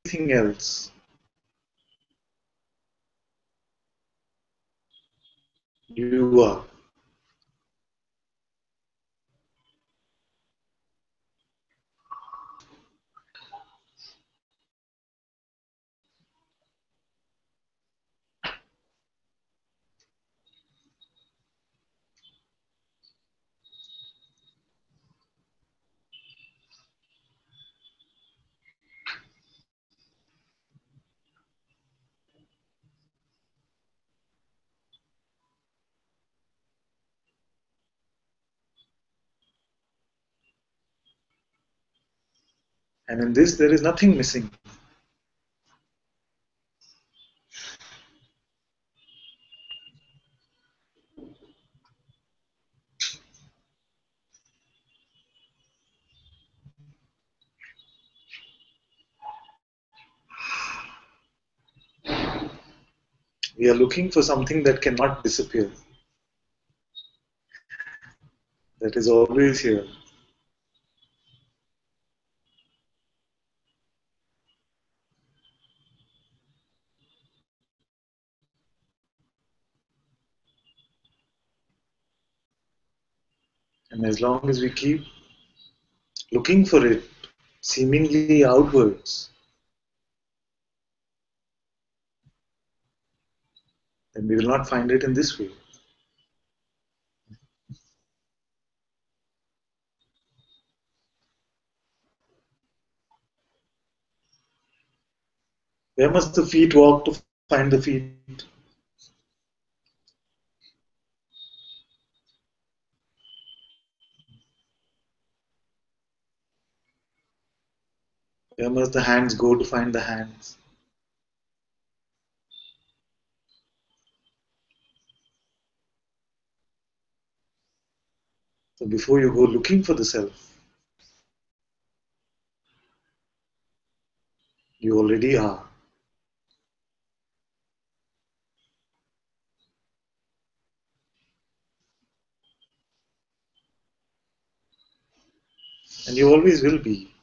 anything else. You are. And in this, there is nothing missing. We are looking for something that cannot disappear, that is always here. And as long as we keep looking for it, seemingly outwards, then we will not find it in this way. Where must the feet walk to find the feet? Where must the hands go to find the hands? So before you go looking for the self, you already are. And you always will be.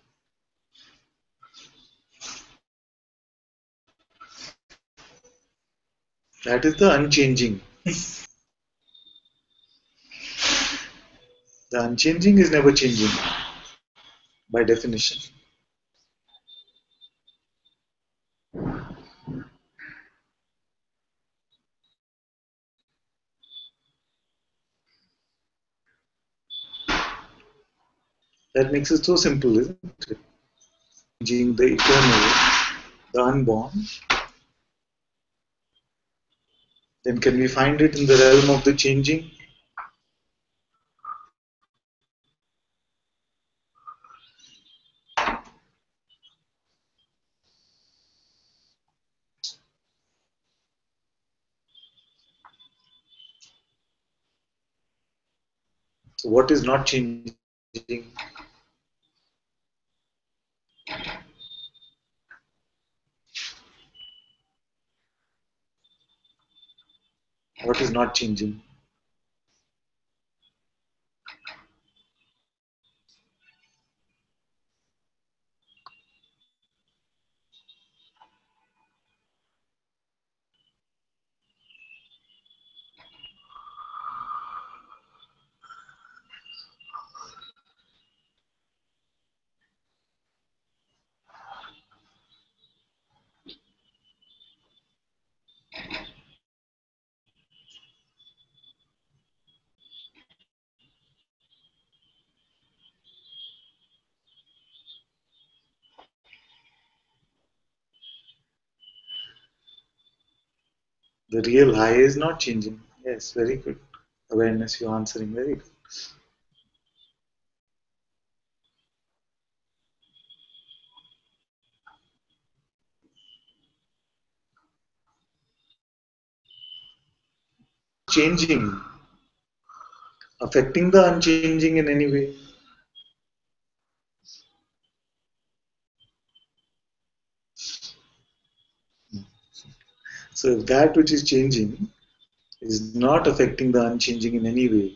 That is the unchanging. The unchanging is never changing, by definition. That makes it so simple, isn't it? Changing, the eternal, the unborn. Then can we find it in the realm of the changing? So what is not changing? What is not changing? The real high is not changing. Yes, very good. Awareness, you're answering very good. Changing, affecting the unchanging in any way. So if that which is changing is not affecting the unchanging in any way,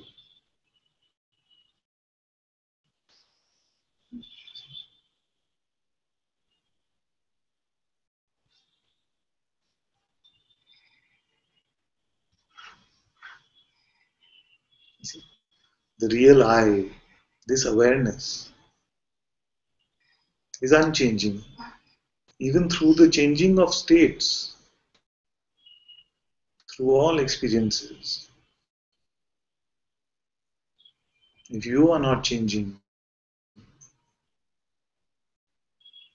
the real I, this awareness, is unchanging, even through the changing of states, through all experiences. If you are not changing,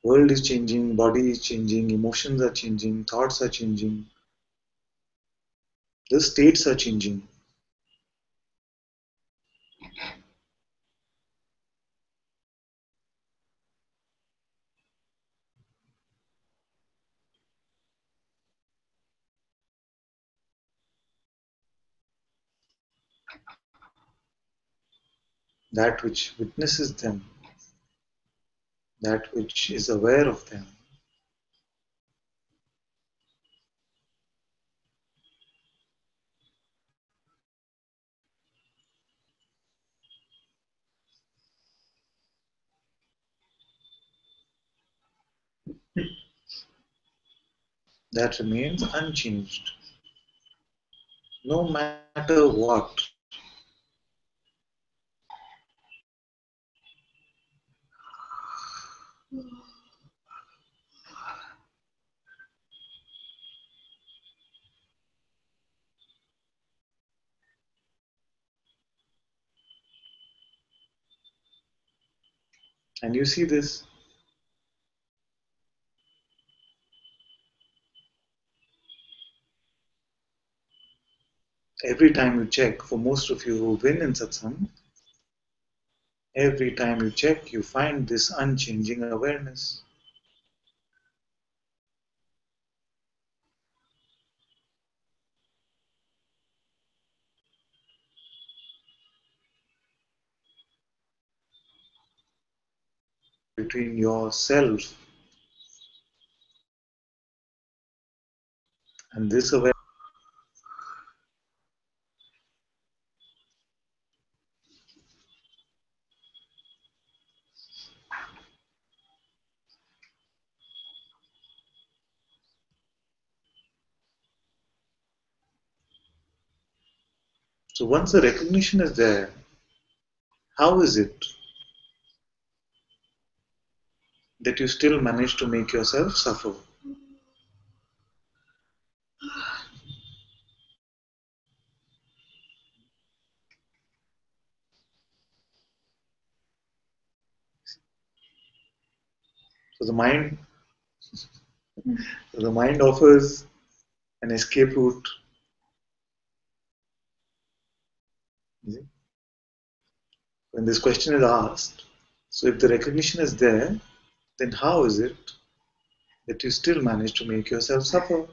world is changing, body is changing, emotions are changing, thoughts are changing, the states are changing. That which witnesses them, that which is aware of them, that remains unchanged, no matter what. And you see this every time you check. For most of you who've been in satsang, every time you check, you find this unchanging awareness. Between yourself and this awareness. So once the recognition is there, how is it that you still manage to make yourself suffer? So the mind offers an escape route. When this question is asked, so if the recognition is there, then how is it that you still manage to make yourself suffer?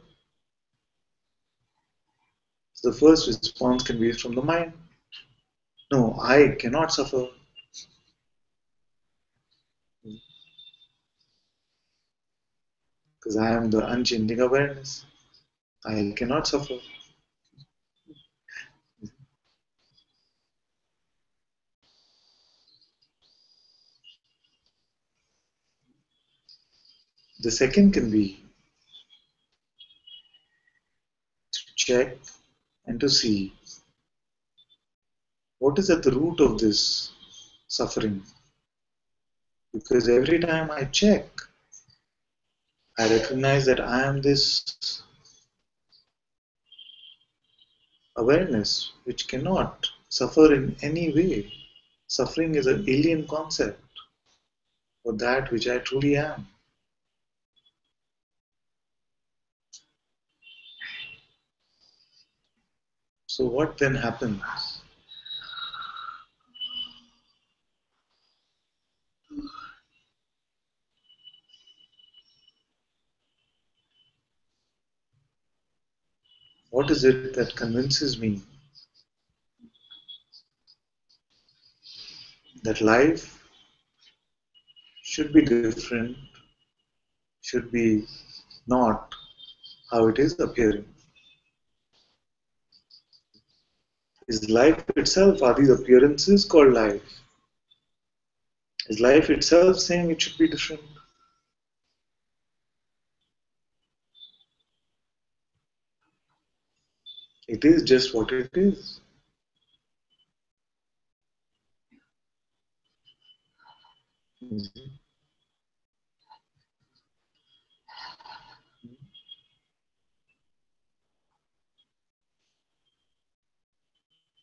So the first response can be from the mind. No, I cannot suffer because I am the unchanging awareness. I cannot suffer. The second can be to check and to see what is at the root of this suffering. Because every time I check, I recognize that I am this awareness which cannot suffer in any way. Suffering is an alien concept for that which I truly am. So, what then happens? What is it that convinces me that life should be different, should be not how it is appearing? Is life itself, are these appearances called life? Is life itself saying it should be different? It is just what it is.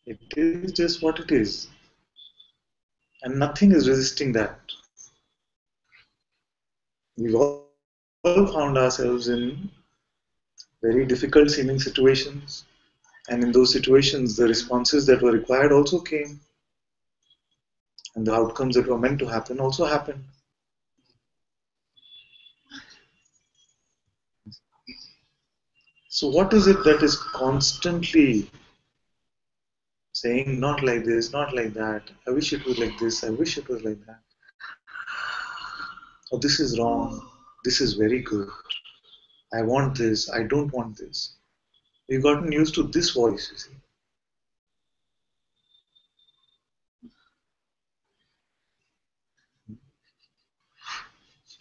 It is just what it is, and nothing is resisting that. We've all found ourselves in very difficult seeming situations, and in those situations, the responses that were required also came, and the outcomes that were meant to happen also happened. So, what is it that is constantly saying, not like this, not like that, I wish it was like this, I wish it was like that, or this is wrong, this is very good, I want this, I don't want this. We've gotten used to this voice, you see.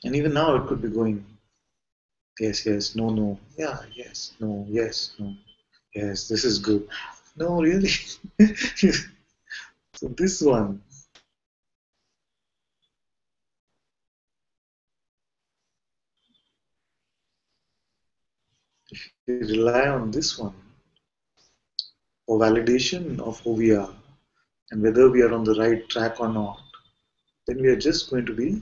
And even now it could be going, yes, yes, no, no, yeah, yes, no, yes, no, yes, this is good. No, really? So this one, we rely on this one for validation of who we are and whether we are on the right track or not, then we are just going to be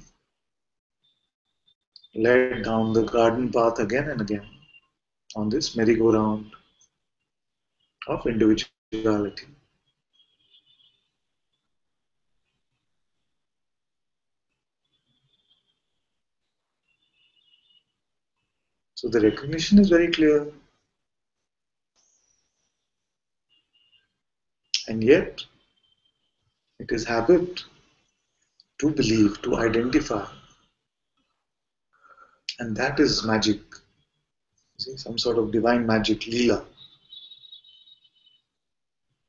led down the garden path again and again on this merry-go-round of individuality. So the recognition is very clear, and yet it is habit to believe, to identify, and that is magic. See, some sort of divine magic, lila.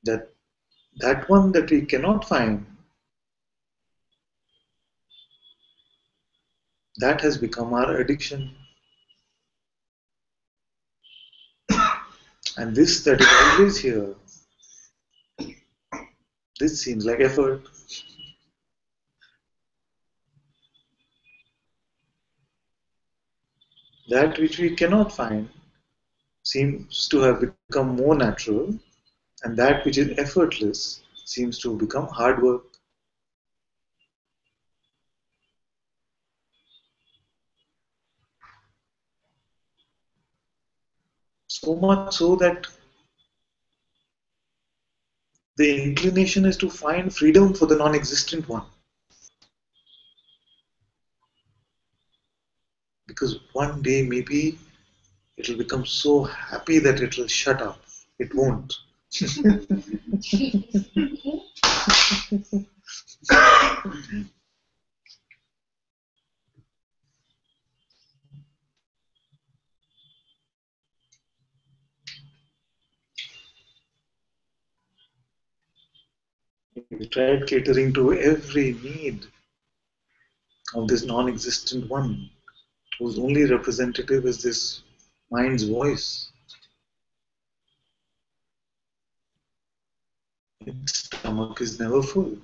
That that one that we cannot find, that has become our addiction. And this that is always here, this seems like effort. That which we cannot find seems to have become more natural, and that which is effortless seems to become hard work. So much so that the inclination is to find freedom for the non existent one. Because one day maybe it'll become so happy that it'll shut up. It won't. We tried catering to every need of this non existent one, whose only representative is this mind's voice. Its stomach is never full.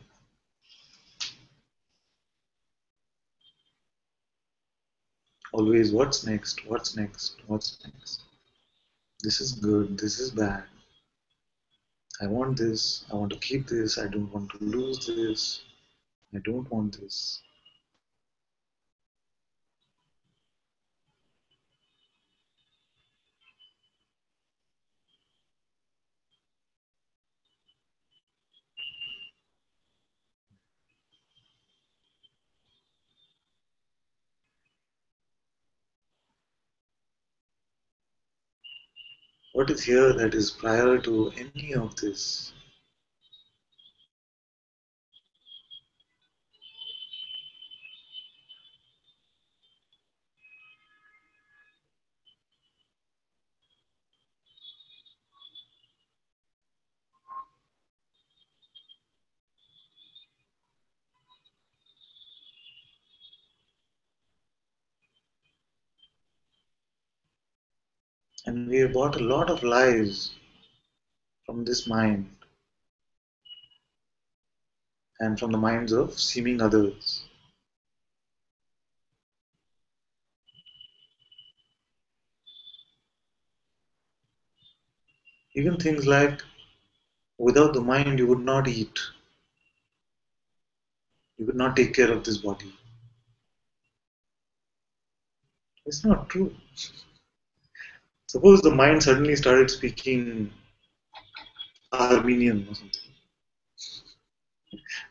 Always, what's next? What's next? What's next? This is good. This is bad. I want this. I want to keep this. I don't want to lose this. I don't want this. What is here that is prior to any of this? And we have bought a lot of lies from this mind and from the minds of seeming others. Even things like without the mind you would not eat, you would not take care of this body. It's not true. Suppose the mind suddenly started speaking Armenian or something.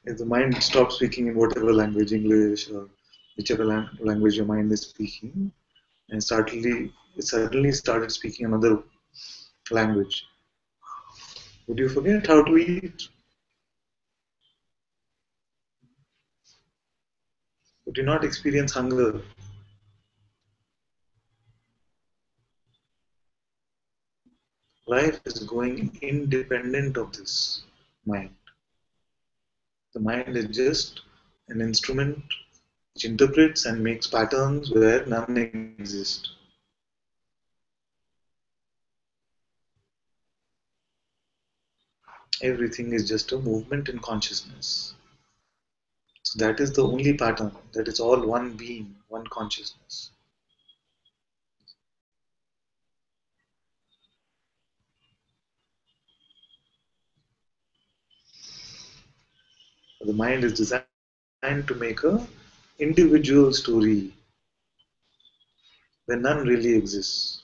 If the mind stopped speaking in whatever language, English or whichever language your mind is speaking, and it suddenly started speaking another language, would you forget how to eat? Would you not experience hunger? Life is going independent of this mind. The mind is just an instrument which interprets and makes patterns where none exist. Everything is just a movement in consciousness. So that is the only pattern. That is all one being, one consciousness. The mind is designed to make a individual story where none really exists.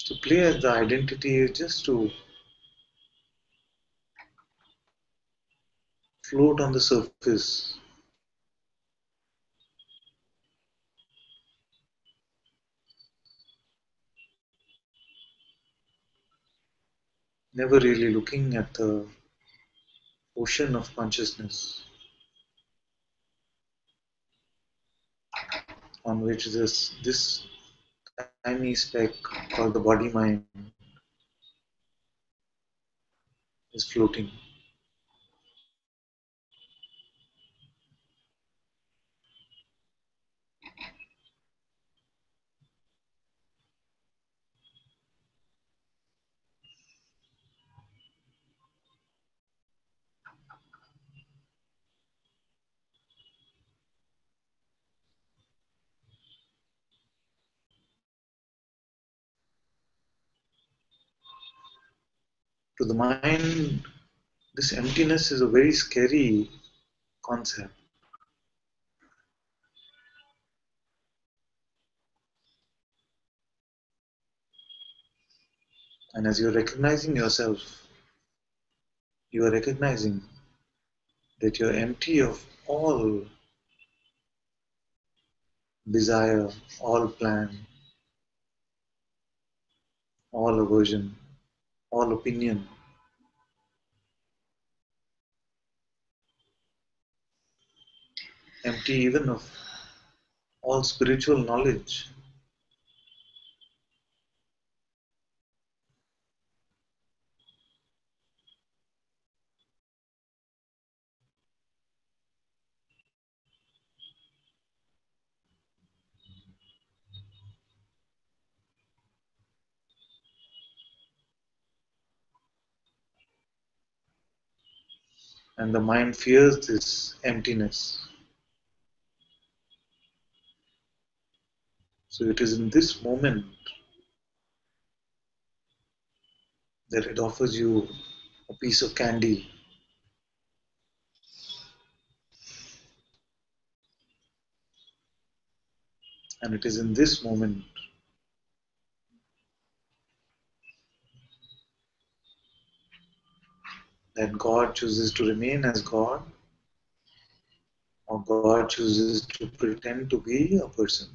To play as the identity is just to float on the surface, never really looking at the ocean of consciousness on which this tiny speck called the body mind is floating. To the mind, this emptiness is a very scary concept. And as you're recognizing yourself, you are recognizing that you're empty of all desire, all plan, all aversion, all opinion, empty even of all spiritual knowledge. And the mind fears this emptiness. So it is in this moment that it offers you a piece of candy. And it is in this moment that God chooses to remain as God, or God chooses to pretend to be a person.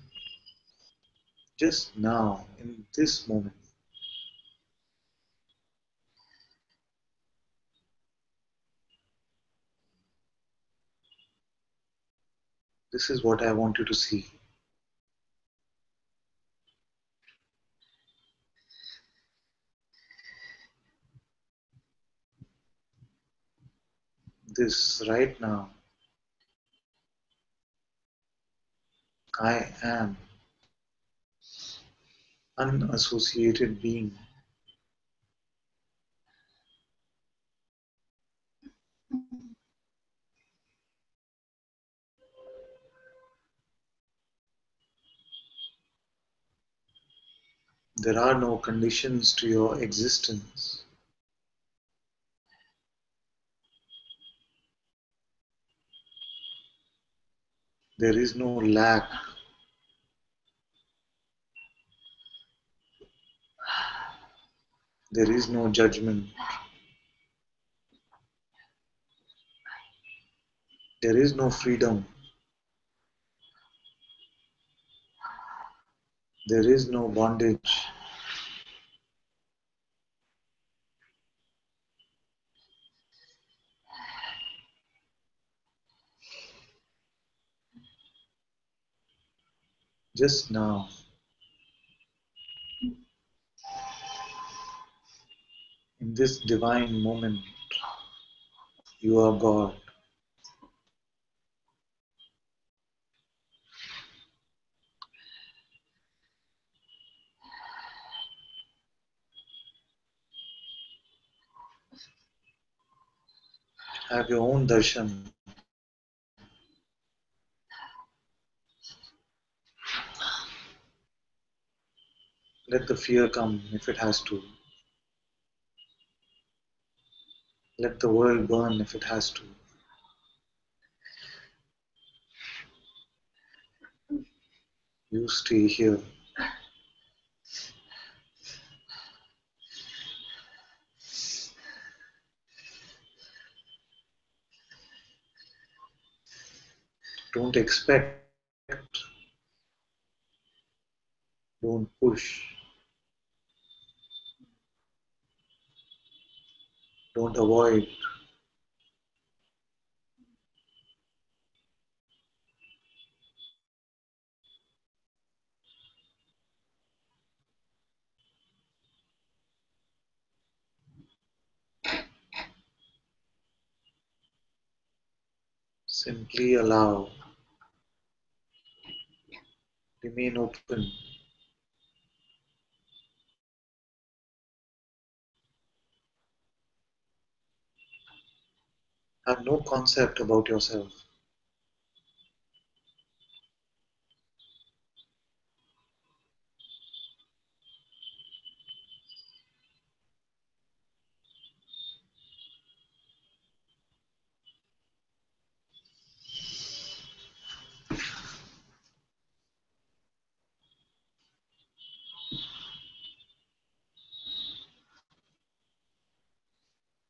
just now, in this moment. This is what I want you to see. This right now, I am unassociated being. There are no conditions to your existence. There is no lack. There is no judgment. There is no freedom. There is no bondage. Just now, in this divine moment, you are God. Have your own darshan. Let the fear come if it has to. Let the world burn if it has to. You stay here. Don't expect. Don't push. Don't avoid. Simply allow. Remain open. Have no concept about yourself.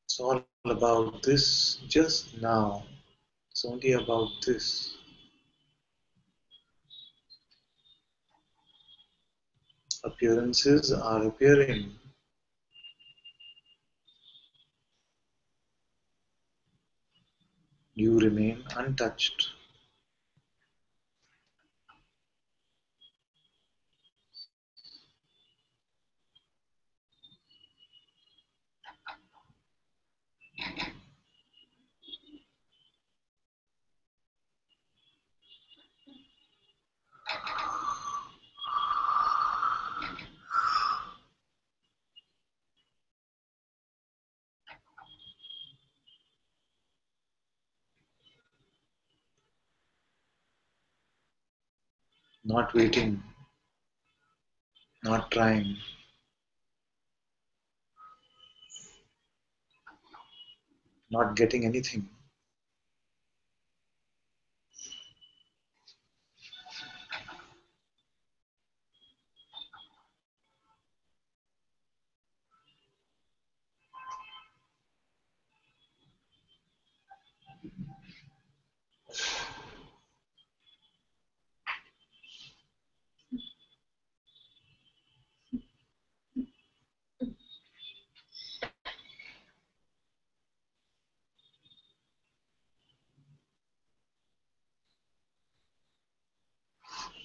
It's all about this just now. It's only about this. Appearances are appearing. You remain untouched. Not waiting, not trying, not getting anything.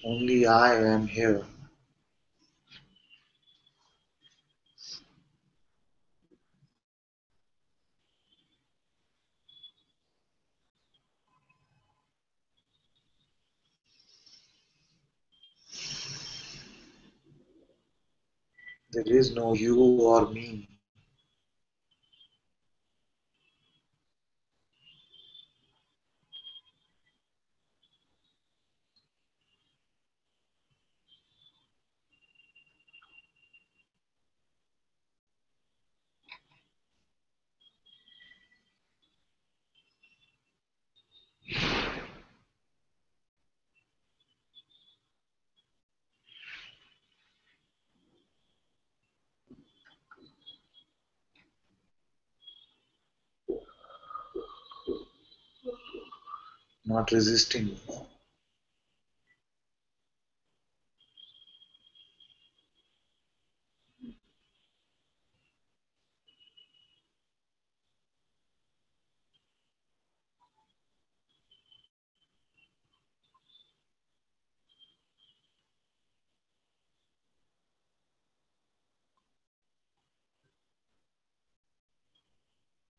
Only I am here. There is no you or me. Not resisting,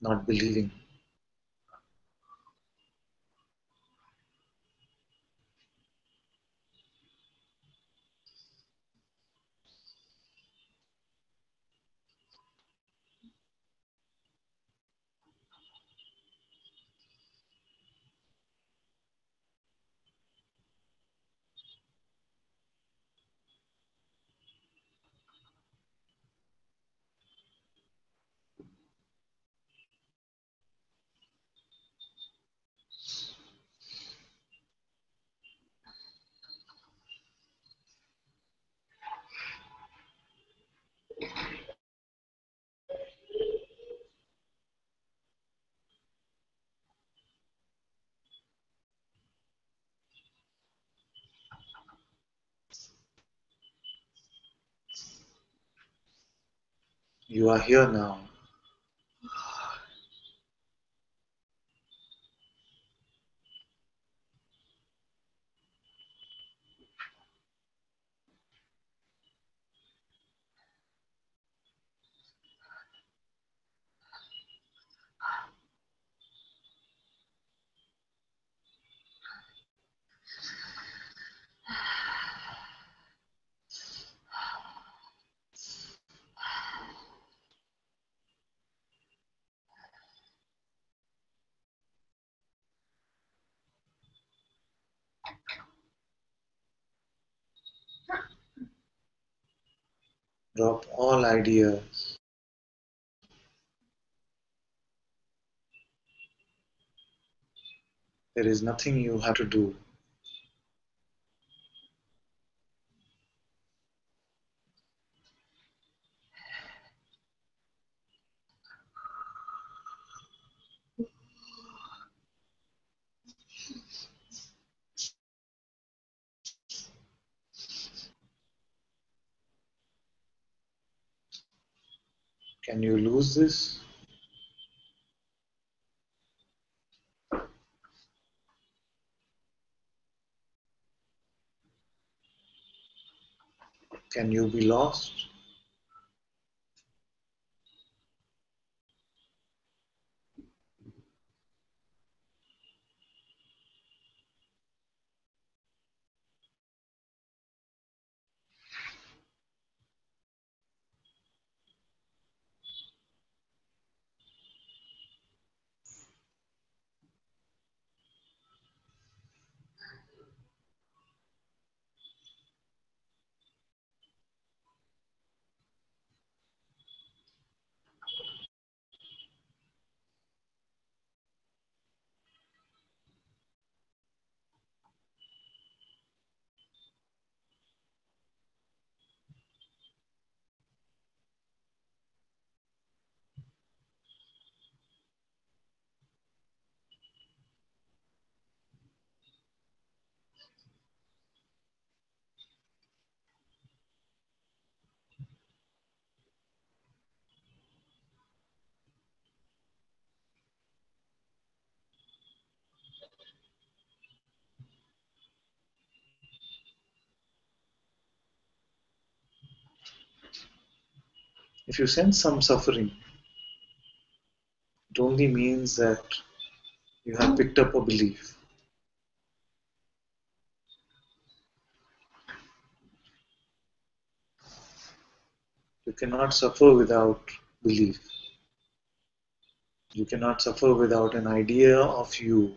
not believing. You are here now. Drop all ideas. There is nothing you have to do. Can you lose this? Can you be lost? If you sense some suffering, it only means that you have picked up a belief. You cannot suffer without belief. You cannot suffer without an idea of you.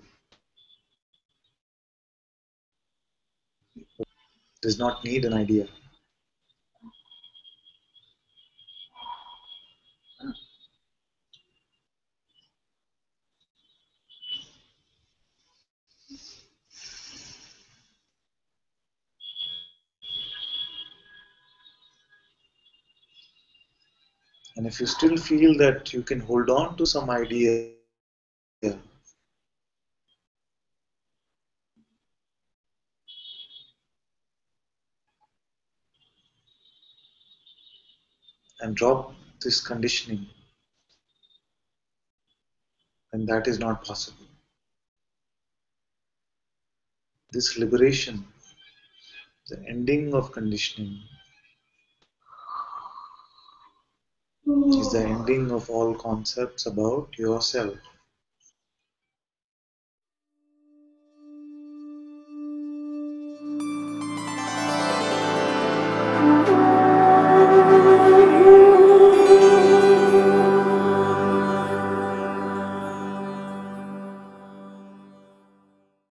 Does not need an idea. And if you still feel that you can hold on to some idea, and drop this conditioning, then that is not possible. This liberation, the ending of conditioning, is the ending of all concepts about yourself.